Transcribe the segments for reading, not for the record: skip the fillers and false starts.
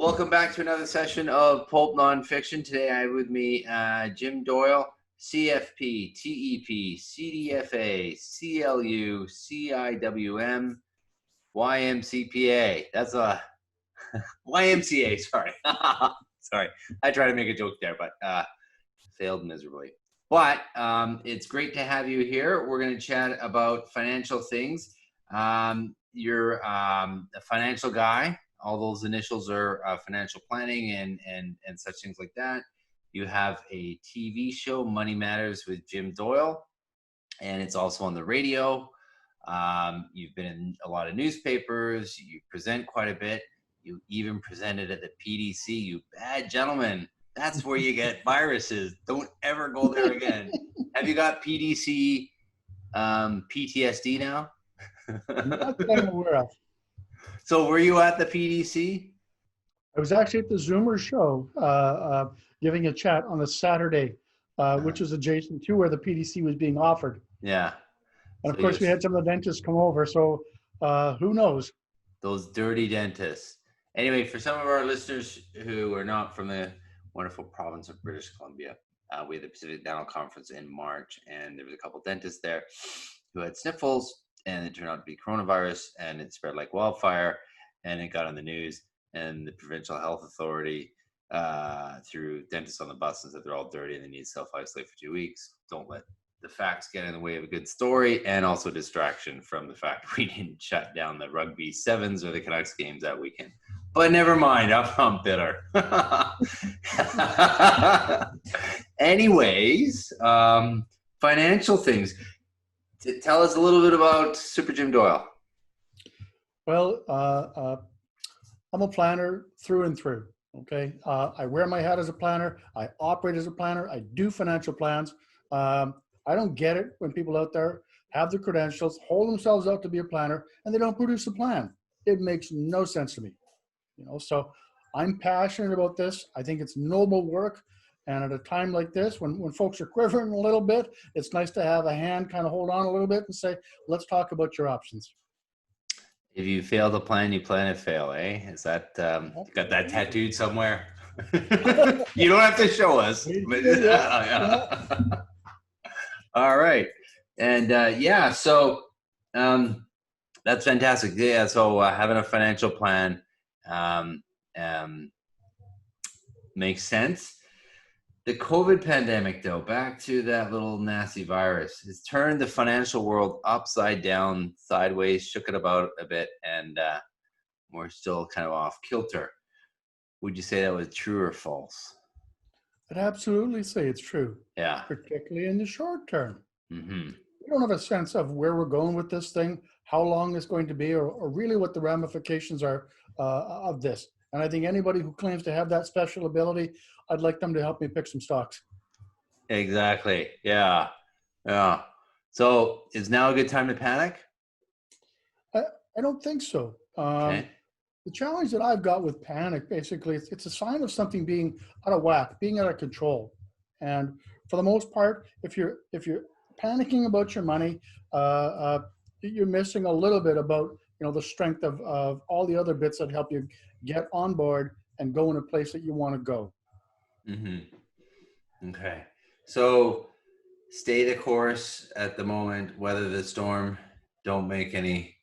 Welcome back to another session of Pulp Nonfiction. Today I have with me Jim Doyle, CFP, TEP, CDFA, CLU, CIWM, YMCPA. That's a YMCA, sorry. Sorry. I tried to make a joke there, but failed miserably. But it's great to have you here. We're going to chat about financial things. You're a financial guy. All those initials are financial planning and such things like that. You have a TV show, Money Matters with Jim Doyle, and it's also on the radio. You've been in a lot of newspapers. You present quite a bit. You even presented at the PDC. You bad gentleman. That's where you get viruses. Don't ever go there again. Have you got PDC PTSD now? Not that I'm aware of. So were you at the PDC? I was actually at the Zoomer show, giving a chat on a Saturday, which was adjacent to where the PDC was being offered. Yeah. And of course, we had some of the dentists come over, so who knows? Those dirty dentists. Anyway, for some of our listeners who are not from the wonderful province of British Columbia, we had the Pacific Dental Conference in March, and there was a couple dentists there who had sniffles, and it turned out to be coronavirus, and it spread like wildfire, and it got on the news, and the provincial health authority threw dentists on the bus and said they're all dirty and they need to self-isolate for 2 weeks. Don't let the facts get in the way of a good story, and also distraction from the fact we didn't shut down the rugby sevens or the Canucks games that weekend. But never mind, I'm bitter. Anyways, financial things. Tell us a little bit about Super Jim Doyle. Well, I'm a planner through and through, okay? I wear my hat as a planner. I operate as a planner. I do financial plans. I don't get it when people out there have the credentials, hold themselves out to be a planner, and they don't produce a plan. It makes no sense to me. So I'm passionate about this. I think it's noble work. And at a time like this, when folks are quivering a little bit, it's nice to have a hand kind of hold on a little bit and say, let's talk about your options. If you fail to plan, you plan to fail, eh? Is that, got that tattooed somewhere? You don't have to show us. But, yeah. All right. And so that's fantastic. Yeah, so having a financial plan makes sense. The COVID pandemic, though, back to that little nasty virus, has turned the financial world upside down, sideways, shook it about a bit, and we're still kind of off kilter. Would you say that was true or false? I'd absolutely say it's true. Yeah. Particularly in the short term. Mm-hmm. We don't have a sense of where we're going with this thing, how long it's going to be, or really what the ramifications are of this. And I think anybody who claims to have that special ability, I'd like them to help me pick some stocks. Exactly. Yeah. Yeah. So is now a good time to panic? I don't think so. Okay. The challenge that I've got with panic, basically, it's a sign of something being out of whack, being out of control. And for the most part, if you're panicking about your money, you're missing a little bit about the strength of all the other bits that help you get on board and go in a place that you want to go. Mm-hmm. Okay. So stay the course at the moment, weather the storm, don't make any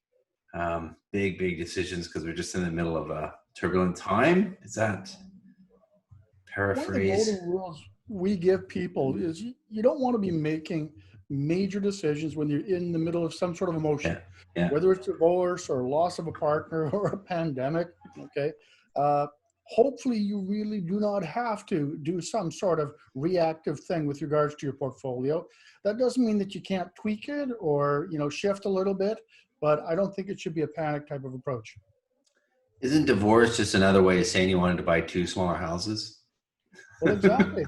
big decisions because we're just in the middle of a turbulent time. Is that paraphrase? One of the golden rules we give people is you don't want to be making major decisions when you're in the middle of some sort of emotion, whether it's divorce or loss of a partner or a pandemic. Okay. Hopefully you really do not have to do some sort of reactive thing with regards to your portfolio. That doesn't mean that you can't tweak it or, shift a little bit, but I don't think it should be a panic type of approach. Isn't divorce just another way of saying you wanted to buy 2 smaller houses? Well, exactly.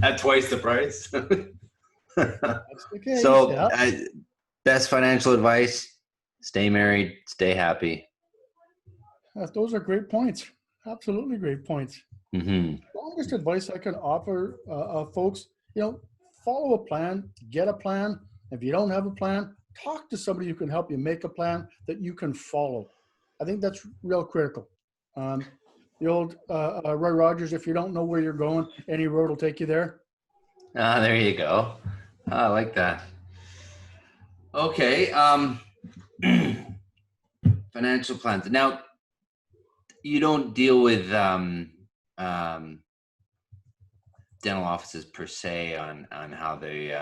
At twice the price. That's the case. So best financial advice, stay married, stay happy. Those are great points. Absolutely great points. Mm-hmm. Longest advice I can offer folks, follow a plan, get a plan. If you don't have a plan, talk to somebody who can help you make a plan that you can follow. I think that's real critical. The old Roy Rogers, if you don't know where you're going, any road will take you there. Ah, there you go. I like that. Okay. Financial plans. Now, you don't deal with um, dental offices per se on how they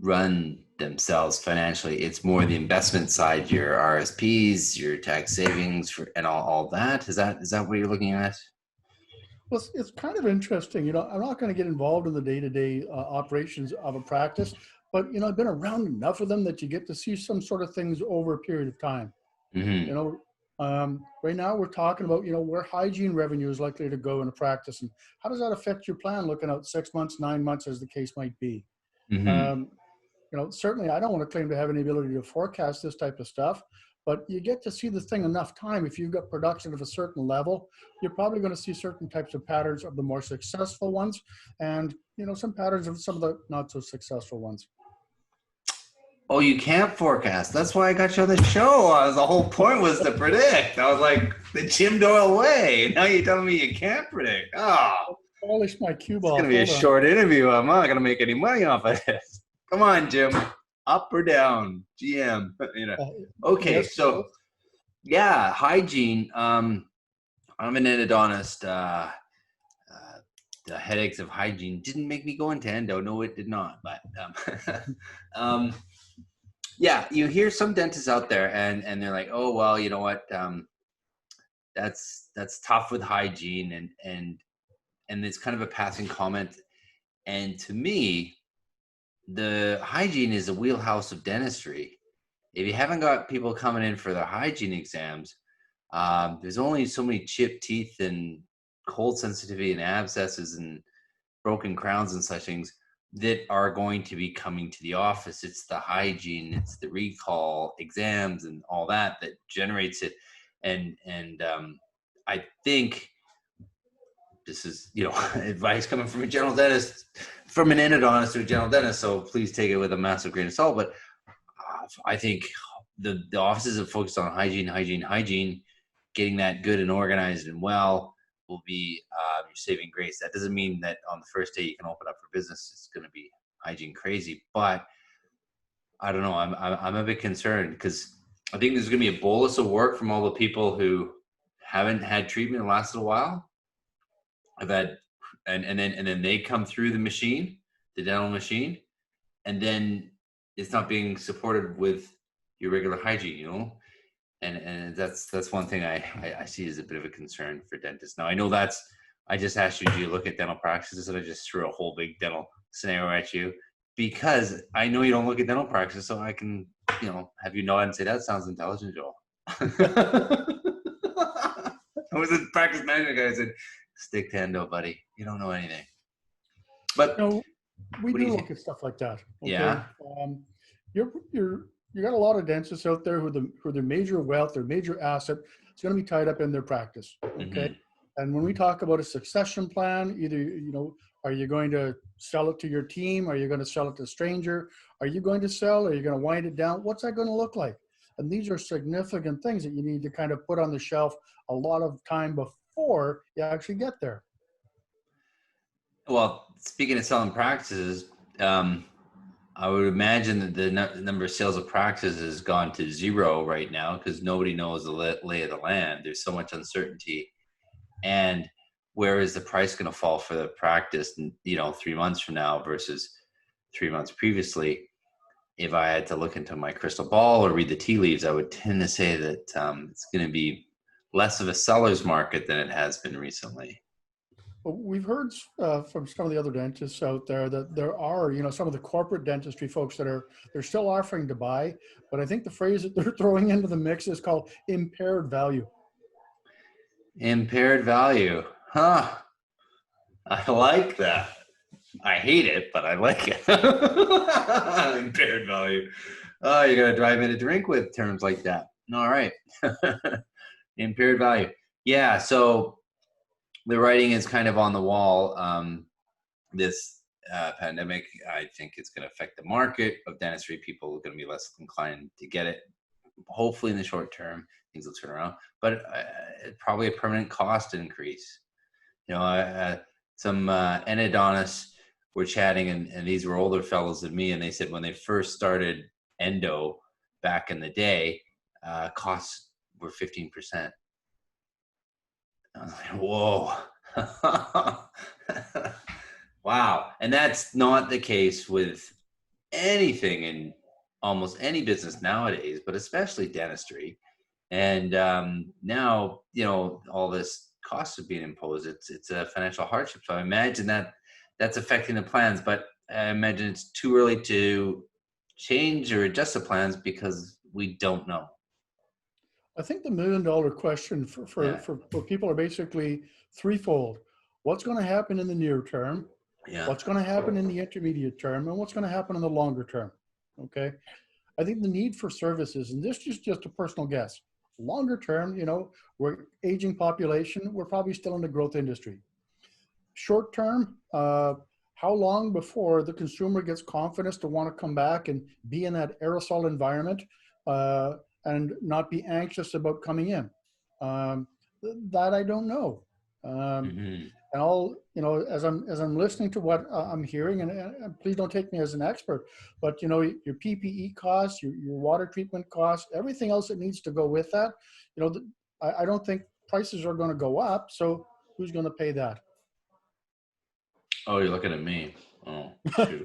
run themselves financially. It's more the investment side, your RSPs, your tax savings, and all that. Is that what you're looking at? Well, it's kind of interesting. I'm not going to get involved in the day-to-day operations of a practice, but I've been around enough of them that you get to see some sort of things over a period of time. Mm-hmm. You know, right now we're talking about where hygiene revenue is likely to go in a practice, and how does that affect your plan looking out 6 months, 9 months, as the case might be. Mm-hmm. Um, certainly I don't want to claim to have any ability to forecast this type of stuff, but you get to see the thing enough time. If you've got production of a certain level, you're probably going to see certain types of patterns of the more successful ones, and some patterns of some of the not so successful ones. Oh, you can't forecast. That's why I got you on the show. The whole point was to predict. I was like the Jim Doyle way. Now you're telling me you can't predict. Oh, Polish my cue it's ball. gonna be a short interview. I'm not gonna make any money off of this. Come on, Jim. Up or down, GM. Okay, Yes. so yeah, hygiene. I'm an endodontist. The headaches of hygiene didn't make me go into endo. No, it did not. But um, yeah, you hear some dentists out there, and they're like, oh well, you know what? That's tough with hygiene, and it's kind of a passing comment. And to me, the hygiene is a wheelhouse of dentistry. If you haven't got people coming in for their hygiene exams, there's only so many chipped teeth and cold sensitivity and abscesses and broken crowns and such things that are going to be coming to the office. It's the hygiene, it's the recall exams and all that generates it. And I think this is advice coming from a general dentist, from an endodontist to a general dentist, so please take it with a massive grain of salt. But I think the offices that focus on hygiene, getting that good and organized and well will be your saving grace. That doesn't mean that on the first day you can open up for business, it's going to be hygiene crazy. But I don't know. I'm a bit concerned because I think there's going to be a bolus of work from all the people who haven't had treatment in the last little while. I've had, and then they come through the dental machine, and then it's not being supported with your regular hygiene, and that's one thing I see as a bit of a concern for dentists. Now I know I just asked you, do you look at dental practices, and I just threw a whole big dental scenario at you because I know you don't look at dental practices, so I can have you nod and say that sounds intelligent, Joel. I was a practice management guy. I said, stick to endo, buddy. You don't know anything. But we do look at stuff like that. Okay? Yeah. You got a lot of dentists out there who their major wealth, their major asset is going to be tied up in their practice. Okay. Mm-hmm. And when we talk about a succession plan, either, are you going to sell it to your team? Are you going to sell it to a stranger? Are you going to sell? Are you going to wind it down? What's that going to look like? And these are significant things that you need to kind of put on the shelf a lot of time before you actually get there. Well, speaking of selling practices, I would imagine that the number of sales of practices has gone to zero right now because nobody knows the lay of the land. There's so much uncertainty. And where is the price going to fall for the practice, 3 months from now versus 3 months previously? If I had to look into my crystal ball or read the tea leaves, I would tend to say that it's going to be less of a seller's market than it has been recently. We've heard from some of the other dentists out there that there are, some of the corporate dentistry folks they're still offering to buy, but I think the phrase that they're throwing into the mix is called impaired value. Impaired value. Huh. I like that. I hate it, but I like it. Impaired value. Oh, you're going to drive me to drink with terms like that. All right. Impaired value. Yeah, so the writing is kind of on the wall. This pandemic, I think it's going to affect the market of dentistry. People are going to be less inclined to get it hopefully in the short term things will turn around, but probably a permanent cost increase. Some endodontists were chatting, and these were older fellows than me, and they said when they first started endo back in the day, costs were 15%. I was like, whoa. Wow. And that's not the case with anything in almost any business nowadays, but especially dentistry. And now, all this costs are being imposed. It's a financial hardship. So I imagine that's affecting the plans, but I imagine it's too early to change or adjust the plans because we don't know. I think the $1 million question for people are basically threefold. What's going to happen in the near term? Yeah. What's going to happen in the intermediate term? And what's going to happen in the longer term? Okay. I think the need for services, and this is just a personal guess, longer term, we're aging population, we're probably still in the growth industry. Short term, how long before the consumer gets confidence to want to come back and be in that aerosol environment and not be anxious about coming in? That I don't know. And all, as I'm listening to what I'm hearing, and please don't take me as an expert, but your PPE costs, your water treatment costs, everything else that needs to go with that, I don't think prices are going to go up. So who's going to pay that? Oh, you're looking at me. Oh, shoot.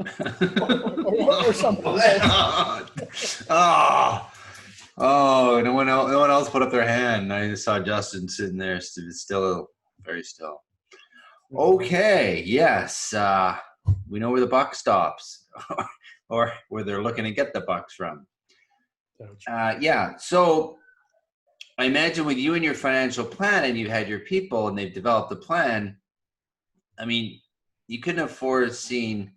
or somebody else. Oh, no one else put up their hand. I just saw Justin sitting there, still, very still. Okay, yes. We know where the buck stops, or where they're looking to get the bucks from. Yeah, so I imagine with you and your financial plan, and you had your people, and they've developed a plan, I mean, you couldn't have foreseen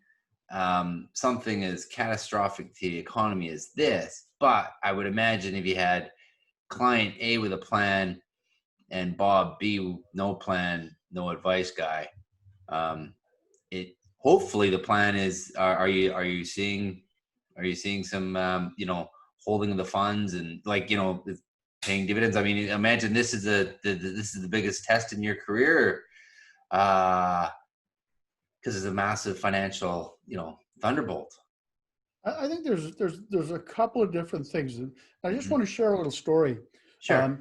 something as catastrophic to the economy as this, but I would imagine if you had client A with a plan and Bob B, no plan, no advice guy, hopefully the plan is, are you seeing some holding of the funds and paying dividends? I mean, imagine this is the biggest test in your career, because it's a massive financial thunderbolt. I think there's a couple of different things. I just want to share a little story. Sure.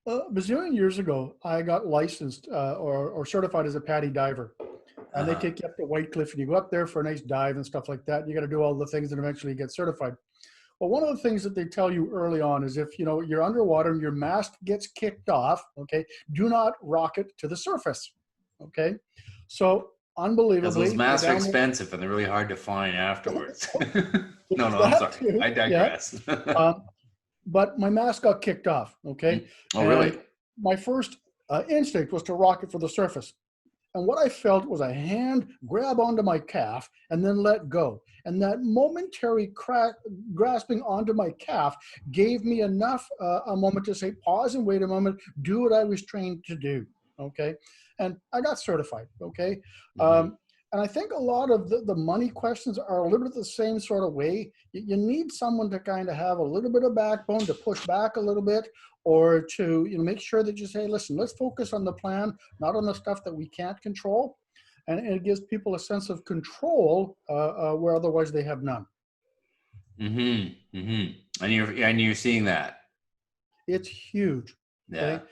A bazillion years ago, I got licensed or certified as a PADI diver. And they take you up to White Cliff, and you go up there for a nice dive and stuff like that. You got to do all the things and eventually get certified. Well, one of the things that they tell you early on is if you're underwater and your mast gets kicked off, okay, do not rocket to the surface. Okay. So unbelievably, those masks are expensive and they're really hard to find afterwards. No, I'm sorry. Too. I digress. Yeah. But my mask got kicked off. Okay. Oh, really? And my first instinct was to rocket for the surface. And what I felt was a hand grab onto my calf and then let go. And that momentary grasping onto my calf gave me enough a moment to say, pause and wait a moment, do what I was trained to do. Okay. And I got certified. Okay. And I think a lot of the money questions are a little bit the same sort of way. You need someone to kind of have a little bit of backbone to push back a little bit, or to make sure that you say, listen, let's focus on the plan, not on the stuff that we can't control. And it gives people a sense of control where otherwise they have none. And you're seeing that. It's huge. Yeah. Okay?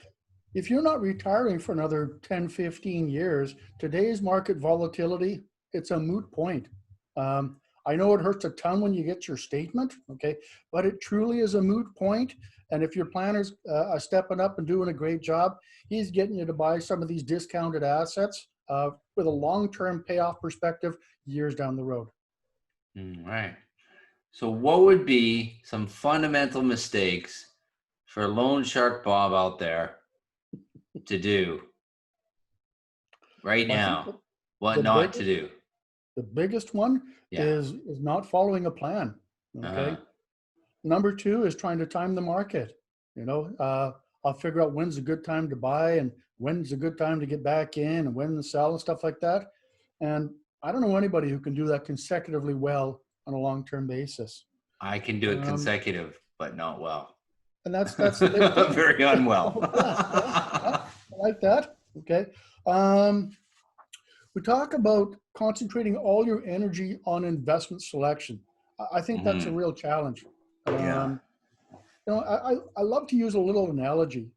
If you're not retiring for another 10, 15 years, today's market volatility, it's a moot point. I know it hurts a ton when you get your statement, okay, but it truly is a moot point. And if your planner's stepping up and doing a great job, he's getting you to buy some of these discounted assets with a long-term payoff perspective years down the road. Right. So what would be some fundamental mistakes for Loan Shark Bob out there to do right now? What not to do? The biggest one is not following a plan. Okay. Number two is trying to time the market. I'll figure out when's a good time to buy and when's a good time to get back in and when to sell and stuff like that. And I don't know anybody who can do that consecutively well on a long-term basis. I can do it consecutive but not well. And that's the big thing. Very unwell. Yeah, yeah, yeah, I like that. Okay. Um, we talk about concentrating all your energy on investment selection. I think that's a Hmm. real challenge. Yeah. I love to use a little analogy.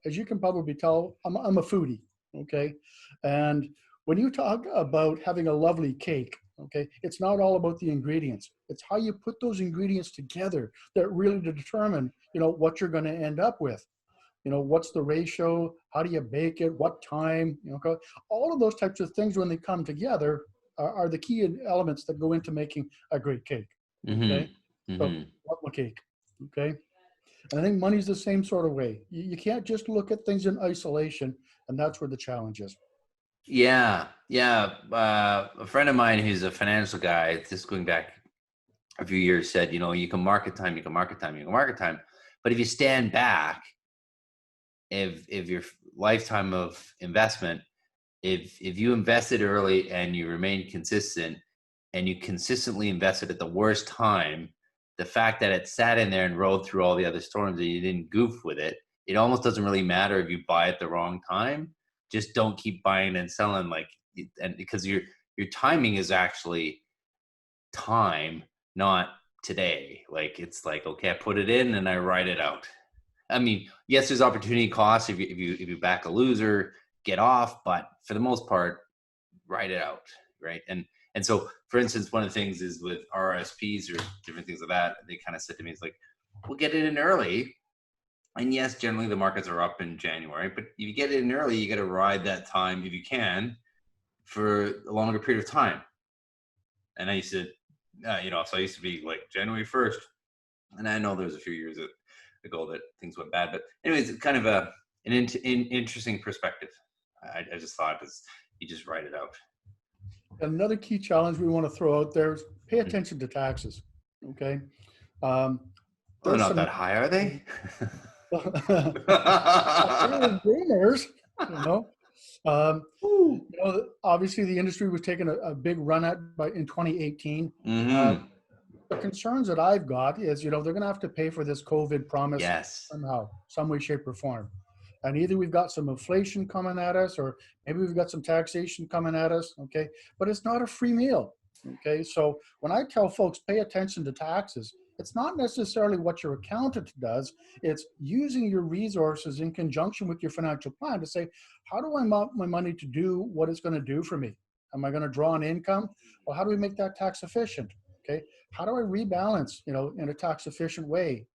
As you can probably tell, I'm a foodie, okay? And when you talk about having a lovely cake, okay, it's not all about the ingredients. It's how you put those ingredients together that really determine, what you're going to end up with. What's the ratio? How do you bake it? What time? All of those types of things when they come together are the key elements that go into making a great cake, Hmm. okay? So, Hmm. lovely cake, okay? And I think money's the same sort of way. You can't just look at things in isolation, and that's where the challenge is. Yeah. Yeah. A friend of mine who's a financial guy, just going back a few years, said, you can market time, you can market time, you can market time. But if you stand back, if your lifetime of investment, if you invested early and you remain consistent and you consistently invested at the worst time, the fact that it sat in there and rode through all the other storms and you didn't goof with it, it almost doesn't really matter if you buy at the wrong time. Just don't keep buying and selling, and because your timing is actually time, not today. Like, it's like, okay, I put it in and I write it out. I mean, yes, there's opportunity costs if you back a loser, get off, but for the most part, write it out, right? And so, for instance, one of the things is with RSPs or different things like that. They kind of said to me, "It's like, we'll get it in early." And yes, generally the markets are up in January, but if you get it in early, you got to ride that time if you can for a longer period of time. And I used to, so I used to be like January 1st, and I know there's a few years ago that things went bad, but anyways, it's kind of an interesting perspective. I just thought is you just write it out. Another key challenge we want to throw out there is pay Mhm. attention to taxes. Okay. Um, Well, they're there's not some that high, are they? gamers, you know. Um, Woo. Obviously the industry was taking a big run at by in 2018. Uh, Mm-hmm. the concerns that I've got is, they're going to have to pay for this COVID promise Yes. somehow, some way, shape, or form. And either we've got some inflation coming at us, or maybe we've got some taxation coming at us. Okay. But it's not a free meal. Okay. So when I tell folks pay attention to taxes, it's not necessarily what your accountant does. It's using your resources in conjunction with your financial plan to say, how do I want my money to do what it's going to do for me? Am I going to draw an income? Well, how do we make that tax efficient? Okay. How do I rebalance, in a tax efficient way?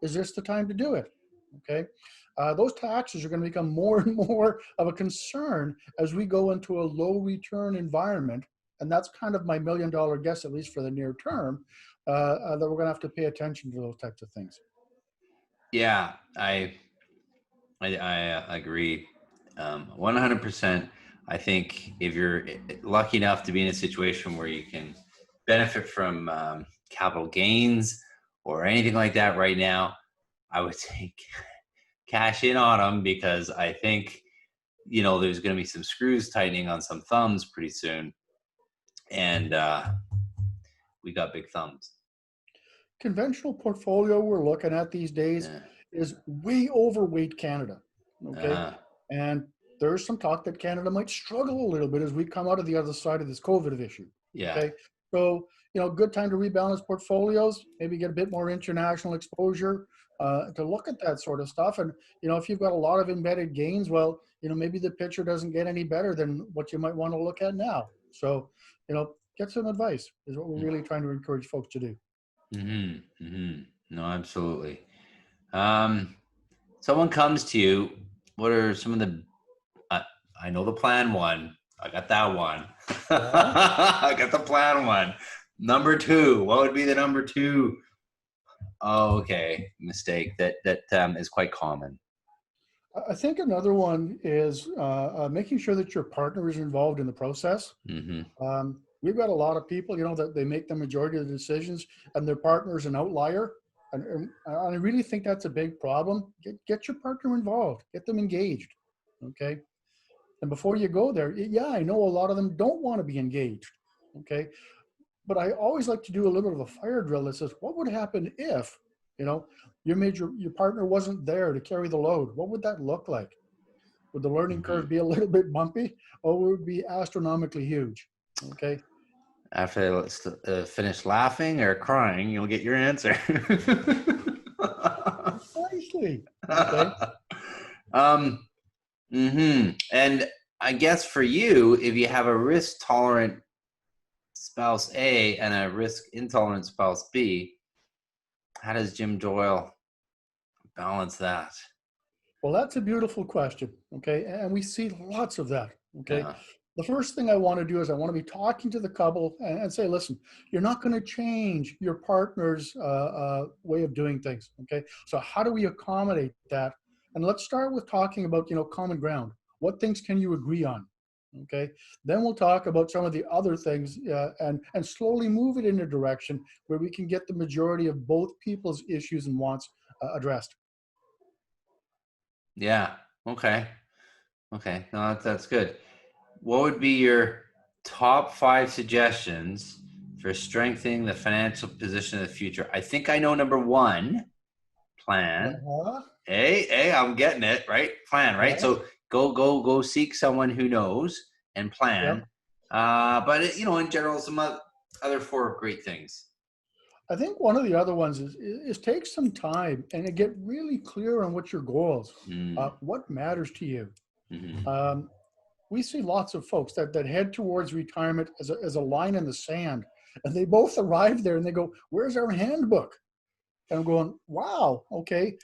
Is this the time to do it? Okay. Those taxes are going to become more and more of a concern as we go into a low return environment. And that's kind of my $1 million guess, at least for the near term, that we're going to have to pay attention to those types of things. Yeah, I agree, 100%. I think if you're lucky enough to be in a situation where you can benefit from capital gains or anything like that right now, I would take cash in on them, because I think there's going to be some screws tightening on some thumbs pretty soon, and we got big thumbs. Conventional portfolio we're looking at these days Yeah. is way overweight Canada. Okay. Uh, And there's some talk that Canada might struggle a little bit as we come out of the other side of this COVID issue. yeah. Okay. So, good time to rebalance portfolios, maybe get a bit more international exposure, to look at that sort of stuff. And, if you've got a lot of embedded gains, well, maybe the picture doesn't get any better than what you might want to look at now. So, get some advice is what we're really trying to encourage folks to do. Mm-hmm. Mm-hmm. No, absolutely. Um, Someone comes to you. What are some of the? Uh, I know the plan one. I got that one. Yeah. I got the plan one. Number two. What would be the number two? Oh, okay. Mistake that is quite common. I think another one is making sure that your partner is involved in the process. Mm-hmm. We've got a lot of people, that they make the majority of the decisions, and their partner is an outlier. And I really think that's a big problem. Get your partner involved, get them engaged. Okay. And before you go there, yeah, I know a lot of them don't want to be engaged. Okay. But I always like to do a little bit of a fire drill that says, what would happen if You know, your partner wasn't there to carry the load. What would that look like? Would the learning Hmm. curve be a little bit bumpy, or would it be astronomically huge? Okay. After they finish laughing or crying, you'll get your answer. Precisely. Okay. um, And I guess for you, if you have a risk tolerant spouse A and a risk intolerant spouse B, how does Jim Doyle balance that? Well, that's a beautiful question. Okay. And we see lots of that. Okay. Yeah. The first thing I want to do is I want to be talking to the couple and say, listen, you're not going to change your partner's way of doing things. Okay. So how do we accommodate that? And let's start with talking about, common ground. What things can you agree on? Okay. Then we'll talk about some of the other things and slowly move it in a direction where we can get the majority of both people's issues and wants addressed. Yeah. Okay. Okay. No, that's good. What would be your top 5 suggestions for strengthening the financial position of the future? I think I know number one, plan. Uh-huh. Hey, I'm getting it, right? Plan, right? Yeah. So go seek someone who knows and Yeah. plan. But in general, some other 4 great things. I think one of the other ones is take some time and get really clear on what your goals, Mm, what matters to you. hmm. Um, we see lots of folks that head towards retirement as a line in the sand, and they both arrive there and they go, "Where's our handbook?" And I'm going, "Wow, okay,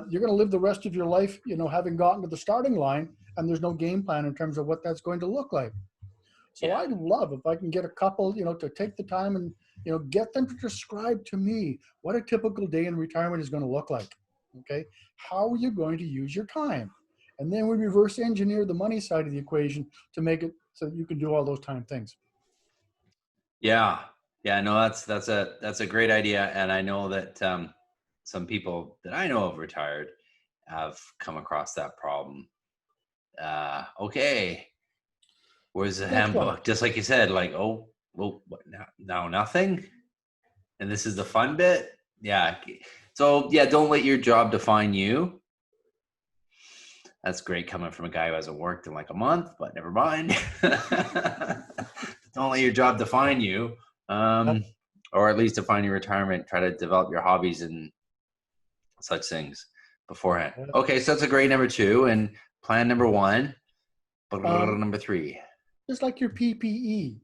you're going to live the rest of your life, having gotten to the starting line, and there's no game plan in terms of what that's going to look like." So Yeah, I'd love if I can get a couple, to take the time and, get them to describe to me what a typical day in retirement is going to look like. Okay. How are you going to use your time? And then we reverse engineer the money side of the equation to make it so that you can do all those time things. yeah, yeah. No, that's a great idea, and I know that some people that I know have retired have come across that problem. Okay, where's the That's right. handbook? Just like you said, like, oh, well, what now nothing, and this is the fun bit. Yeah. So yeah, don't let your job define you. That's great coming from a guy who hasn't worked in like a month, but never mind. Don't let your job define you, Yep. um, or at least define your retirement. Try to develop your hobbies and such things beforehand. Yeah. Okay, so that's a great number 2, and plan number 1. Um, Number 3. just like your PPE,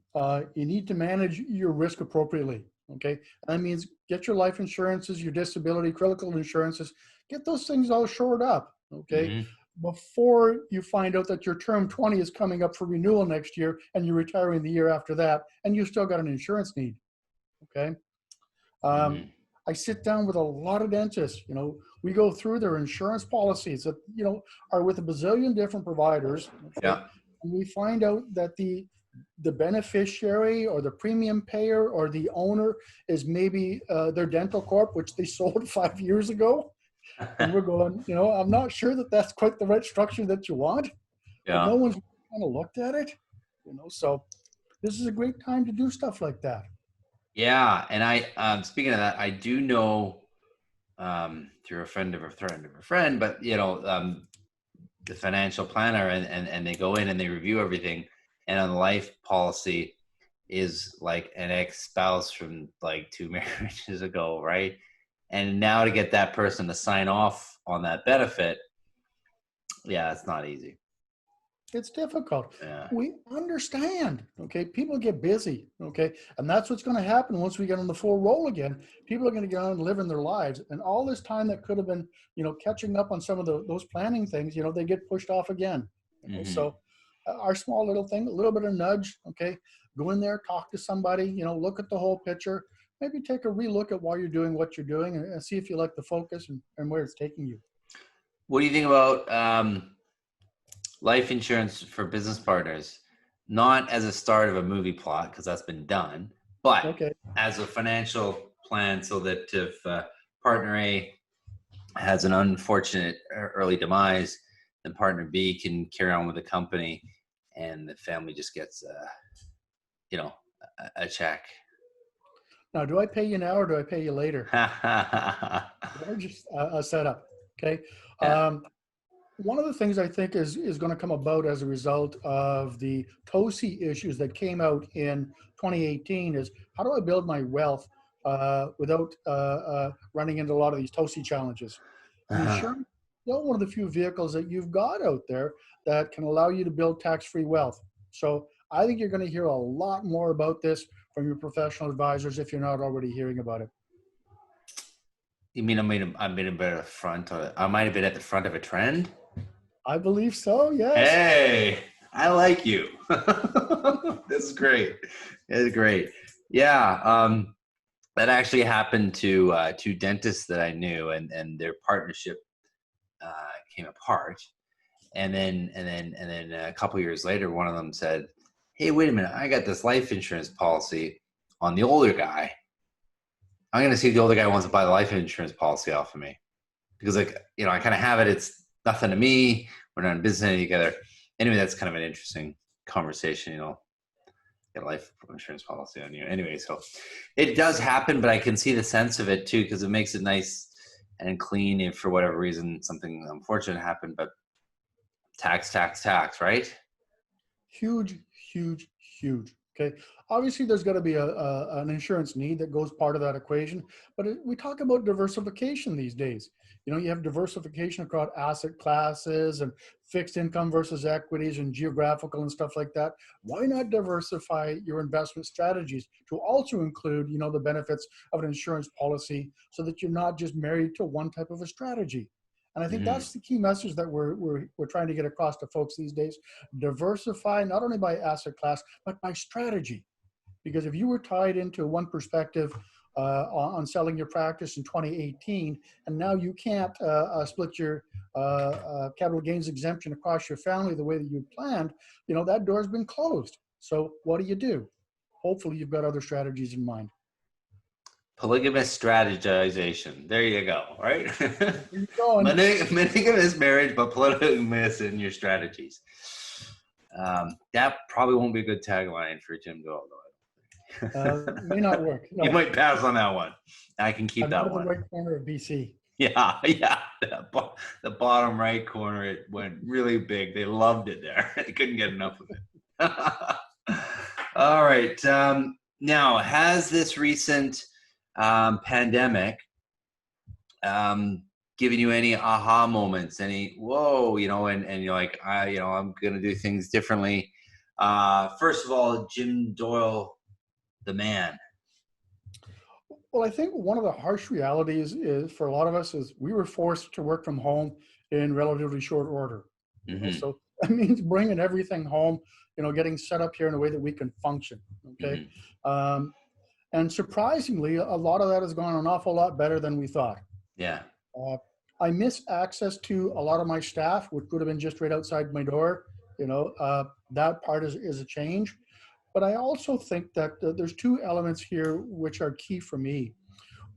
you need to manage your risk appropriately. Okay. That means get your life insurances, your disability, critical insurances, get those things all shored up. Okay. Hmm. Before you find out that your term 20 is coming up for renewal next year and you're retiring the year after that, and you still got an insurance need. Okay. Um, Hmm. I sit down with a lot of dentists. We go through their insurance policies that are with a bazillion different providers. Okay, Yeah. and we find out that the beneficiary or the premium payer or the owner is maybe their dental corp, which they sold 5 years ago. And we're going, I'm not sure that that's quite the right structure that you want, but no Yeah. one's kind of looked at it. So this is a great time to do stuff like that. Yeah. And I, speaking of that, I do know through a friend of a friend of a friend, but the financial planner, and they go in and they review everything, and on the life policy is like an ex-spouse from like 2 marriages ago, right? And now to get that person to sign off on that benefit, yeah, it's not easy. It's difficult. Yeah. We understand, okay? People get busy, okay? And that's what's going to happen once we get on the full roll again. People are going to get on and living their lives. And all this time that could have been, catching up on some of those planning things, they get pushed off again. Hmm. So our small little thing, a little bit of nudge, okay? Go in there, talk to somebody, look at the whole picture. Maybe take a relook at why you're doing what you're doing and see if you like the focus and where it's taking you. What do you think about life insurance for business partners? Not as a start of a movie plot, because that's been done, but Okay. as a financial plan, so that if partner A has an unfortunate early demise, then partner B can carry on with the company, and the family just gets, you know, a check. Now, do I pay you now or do I pay you later? gorgeous setup. Okay. Yeah. One of the things I think is going to come about as a result of the TOSI issues that came out in 2018 is how do I build my wealth without running into a lot of these TOSI challenges? And Uh-huh. insurance is one of the few vehicles that you've got out there that can allow you to build tax-free wealth. So I think you're going to hear a lot more about this from your professional advisors if you're not already hearing about it. You mean I've been a bit at the front of it? I might have been at the front of a trend. I believe so, yes. Hey, I like you. This is great. This is great. Yeah, that actually happened to two dentists that I knew, and their partnership came apart. And then a couple years later, one of them said, "Hey, wait a minute! I got this life insurance policy on the older guy. I'm going to see if the older guy wants to buy the life insurance policy off of me because, like, I kind of have it. It's nothing to me. We're not in business together." Anyway, that's kind of an interesting conversation. Get a life insurance policy on you. Anyway, so it does happen, but I can see the sense of it too because it makes it nice and clean if for whatever reason something unfortunate happened. But tax, right? Huge, huge, huge. Okay. Obviously, there's got to be an insurance need that goes part of that equation. But we talk about diversification these days. You have diversification across asset classes and fixed income versus equities and geographical and stuff like that. Why not diversify your investment strategies to also include, the benefits of an insurance policy so that you're not just married to one type of a strategy? And I think Mm-hmm. that's the key message that we're trying to get across to folks these days. Diversify not only by asset class, but by strategy. Because if you were tied into one perspective on selling your practice in 2018, and now you can't split your capital gains exemption across your family the way that you planned, that door's been closed. So what do? Hopefully you've got other strategies in mind. Polygamous strategization. There you go. Right. Where are you going? Monogamous marriage, but polygamous in your strategies. That probably won't be a good tagline for Jim Doyle, though. May not work. You No, might pass on that one. I can keep I'm not that in the one. right corner of BC. Yeah, yeah. The bottom right corner, it went really big. They loved it there. They couldn't get enough of it. All right. Now, has this recent pandemic given you any aha moments? Any whoa, and you're like, I'm gonna do things differently. First of all, Jim Doyle, the man. Well, I think one of the harsh realities is for a lot of us is we were forced to work from home in relatively short order. Mm-hmm. So that means bringing everything home, getting set up here in a way that we can function. Okay. Mm-hmm. And surprisingly, a lot of that has gone an awful lot better than we thought. Yeah. I miss access to a lot of my staff, which would have been just right outside my door. That part is a change. But I also think that there's two elements here which are key for me.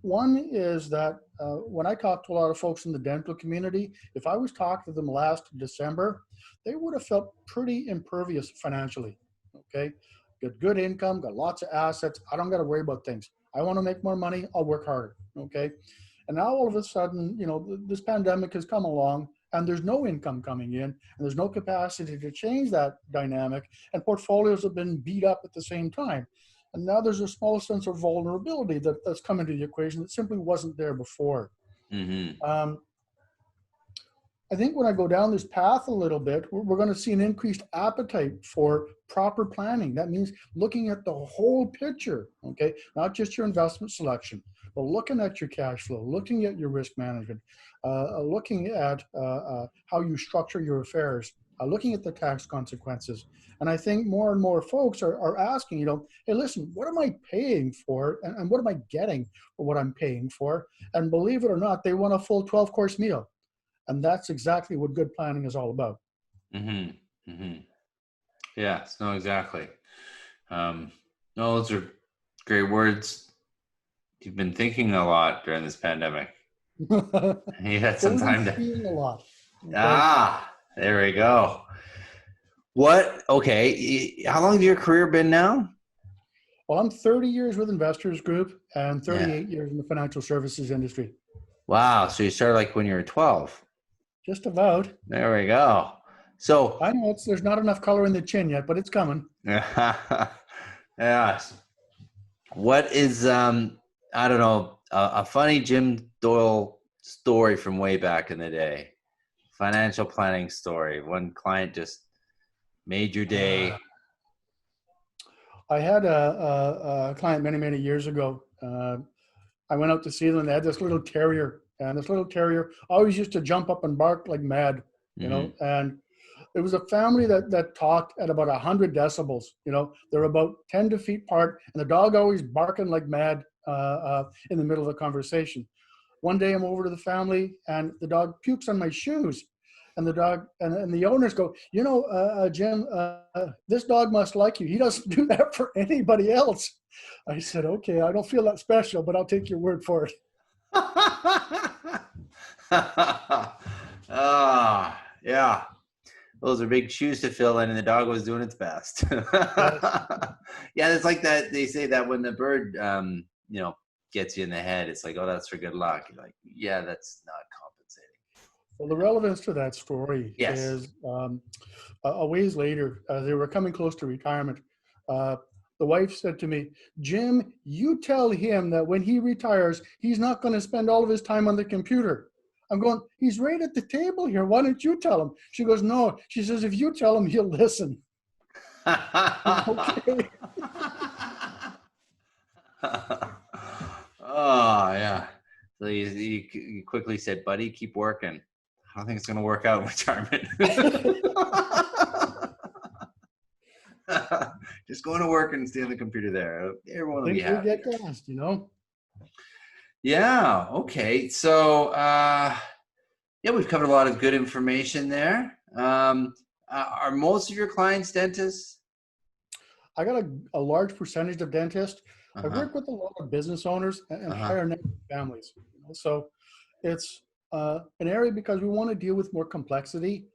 One is that when I talk to a lot of folks in the dental community, if I was talking to them last December, they would have felt pretty impervious financially. Okay, got good income, got lots of assets. I don't got to worry about things. I want to make more money. I'll work harder. Okay, and now all of a sudden, this pandemic has come along, and there's no income coming in, and there's no capacity to change that dynamic, and portfolios have been beat up at the same time. And now there's a small sense of vulnerability that's come into the equation that simply wasn't there before. Mm-hmm. I think when I go down this path a little bit, we're going to see an increased appetite for proper planning. That means looking at the whole picture, okay? Not just your investment selection, but looking at your cash flow, looking at your risk management, looking at how you structure your affairs, looking at the tax consequences. And I think more and more folks are asking, hey, listen, what am I paying for? And what am I getting for what I'm paying for? And believe it or not, they want a full 12-course meal. And that's exactly what good planning is all about. Mm-hmm. Mm-hmm. Yes, no, exactly. No, those are great words. You've been thinking a lot during this pandemic. You had some time to. Feeling a lot. Okay? There we go. What? Okay. How long has your career been now? Well, I'm 30 years with Investors Group and 38 years in the financial services industry. Wow. So you started like when you were 12. Just about. There we go. So, I know there's not enough color in the chin yet, but it's coming. yes. What is, I don't know, a funny Jim Doyle story from way back in the day? Financial planning story. One client just made your day. I had a client many, many years ago. I went out to see them. They had this little terrier, and this little terrier always used to jump up and bark like mad, Mm-hmm. And it was a family that talked at about 100 decibels. They're about 10 feet apart, and the dog always barking like mad in the middle of the conversation. One day I'm over to the family, and the dog pukes on my shoes. And the dog and the owners go, Jim, this dog must like you. He doesn't do that for anybody else. I said, okay, I don't feel that special, but I'll take your word for it. Yeah. Those are big shoes to fill in, and the dog was doing its best. Yes. Yeah, it's like that. They say that when the bird, gets you in the head, it's like, oh, that's for good luck. You're like, yeah, that's not compensating. Well, the relevance to that story Yes. is a ways later, they were coming close to retirement. The wife said to me, Jim, you tell him that when he retires, he's not going to spend all of his time on the computer. I'm going, he's right at the table here. Why don't you tell him? She goes, no. She says, if you tell him, he'll listen. Okay. Oh, yeah. So you quickly said, buddy, keep working. I don't think it's going to work out in retirement. Just going to work and stay on the computer there. Everyone will be Things will happy. get gassed, Yeah. Okay. So, yeah, we've covered a lot of good information there. Are most of your clients dentists? I got a large percentage of dentists. I Uh-huh. work with a lot of business owners and Uh-huh. higher net families. So it's an area because we want to deal with more complexity,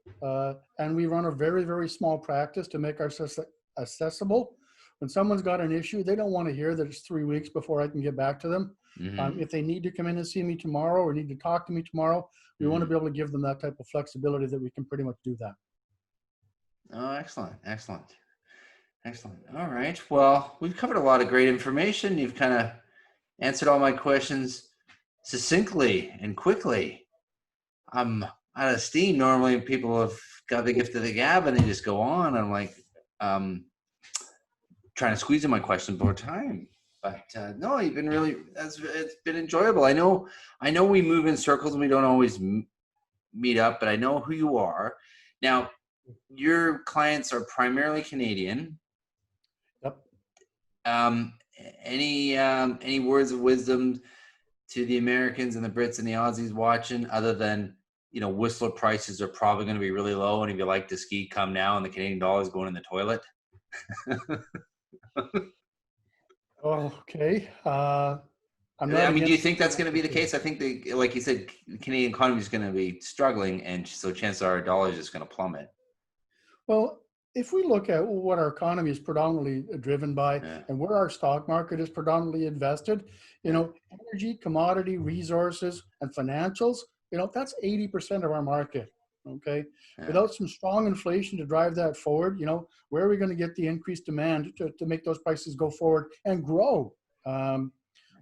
and we run a very, very small practice to make ourselves accessible. When someone's got an issue, they don't want to hear that it's 3 weeks before I can get back to them. Mm-hmm. If they need to come in and see me tomorrow or need to talk to me tomorrow, we want to Mm-hmm. be able to give them that type of flexibility that we can pretty much do that. Oh, excellent. Excellent. Excellent. All right. Well, we've covered a lot of great information. You've kind of answered all my questions succinctly and quickly. I'm out of steam. Normally people have got the gift of the gab and they just go on. I'm like trying to squeeze in my questions more time. But no, you've been it's been enjoyable. I know we move in circles and we don't always meet up, but I know who you are. Now, your clients are primarily Canadian. Yep. Any words of wisdom to the Americans and the Brits and the Aussies watching, other than, Whistler prices are probably going to be really low, and if you like to ski, come now, and the Canadian dollar is going in the toilet? Okay. I'm not Do you against. think that's going to be the case? I think like you said, the Canadian economy is going to be struggling, and so chances are our dollar is just going to plummet. Well, if we look at what our economy is predominantly driven by Yeah. and where our stock market is predominantly invested, energy, commodity, resources, and financials, that's 80% of our market. Okay. Yeah. Without some strong inflation to drive that forward, where are we going to get the increased demand to make those prices go forward and grow?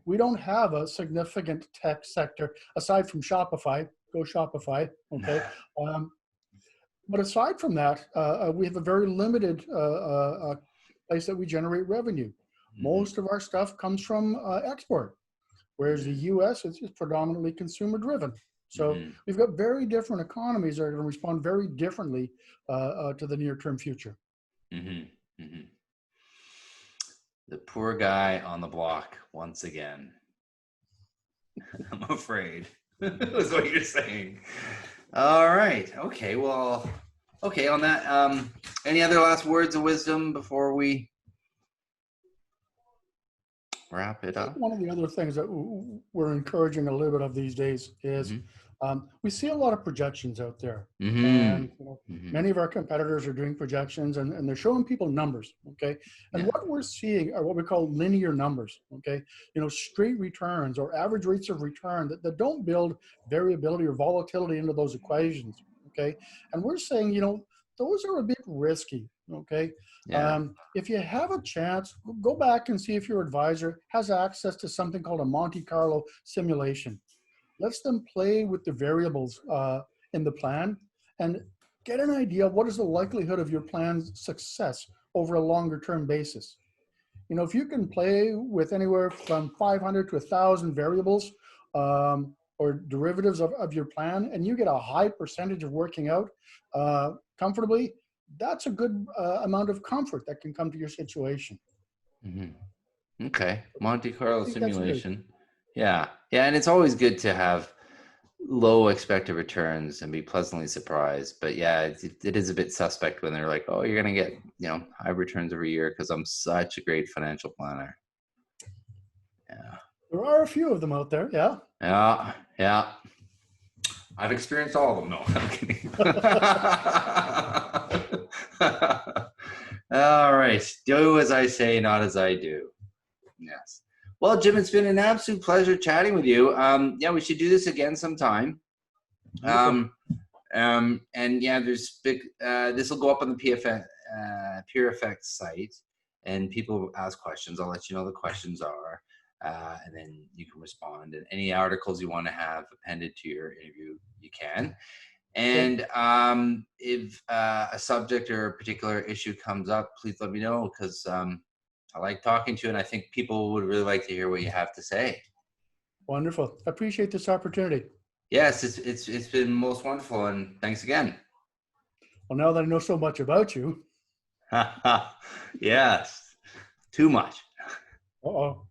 We don't have a significant tech sector aside from Shopify. Go Shopify. Okay. But aside from that, we have a very limited place that we generate revenue. Mm-hmm. Most of our stuff comes from export, whereas the U.S. is predominantly consumer driven. So Mm-hmm. we've got very different economies that are going to respond very differently to the near-term future. Mm-hmm. Mm-hmm. The poor guy on the block once again. I'm afraid. That's what you're saying. All right. Okay. Well. Okay. On that. Any other last words of wisdom before we wrap it up? One of the other things that we're encouraging a little bit of these days is We see a lot of projections out there, Mm-hmm. and Mm-hmm. many of our competitors are doing projections, and they're showing people numbers. Okay, and Yeah. what we're seeing are what we call linear numbers. Okay, straight returns or average rates of return that don't build variability or volatility into those equations. Okay, and we're saying those are a bit risky. Okay, Yeah. if you have a chance, go back and see if your advisor has access to something called a Monte Carlo simulation. Lets them play with the variables in the plan and get an idea of what is the likelihood of your plan's success over a longer term basis. If you can play with anywhere from 500 to 1,000 variables or derivatives of your plan, and you get a high percentage of working out comfortably, that's a good amount of comfort that can come to your situation. Mm-hmm. Okay. Monte I Carlo think that's a good. simulation. Yeah. Yeah. And it's always good to have low expected returns and be pleasantly surprised. But yeah, it is a bit suspect when they're like, oh, you're going to get, high returns every year because I'm such a great financial planner. Yeah. There are a few of them out there, yeah. Yeah. Yeah. I've experienced all of them. No, I'm kidding. All right. Do as I say, not as I do. Yes. Well, Jim, it's been an absolute pleasure chatting with you. Yeah, we should do this again sometime. Wonderful. And yeah, there's big. This will go up on the Pure Effects site, and people ask questions. I'll let you know the questions are, and then you can respond. And any articles you want to have appended to your interview, you can. Okay. And if a subject or a particular issue comes up, please let me know because I like talking to you, and I think people would really like to hear what you have to say. Wonderful. I appreciate this opportunity. Yes, it's been most wonderful, and thanks again. Well, now that I know so much about you. Yes, too much. Uh-oh.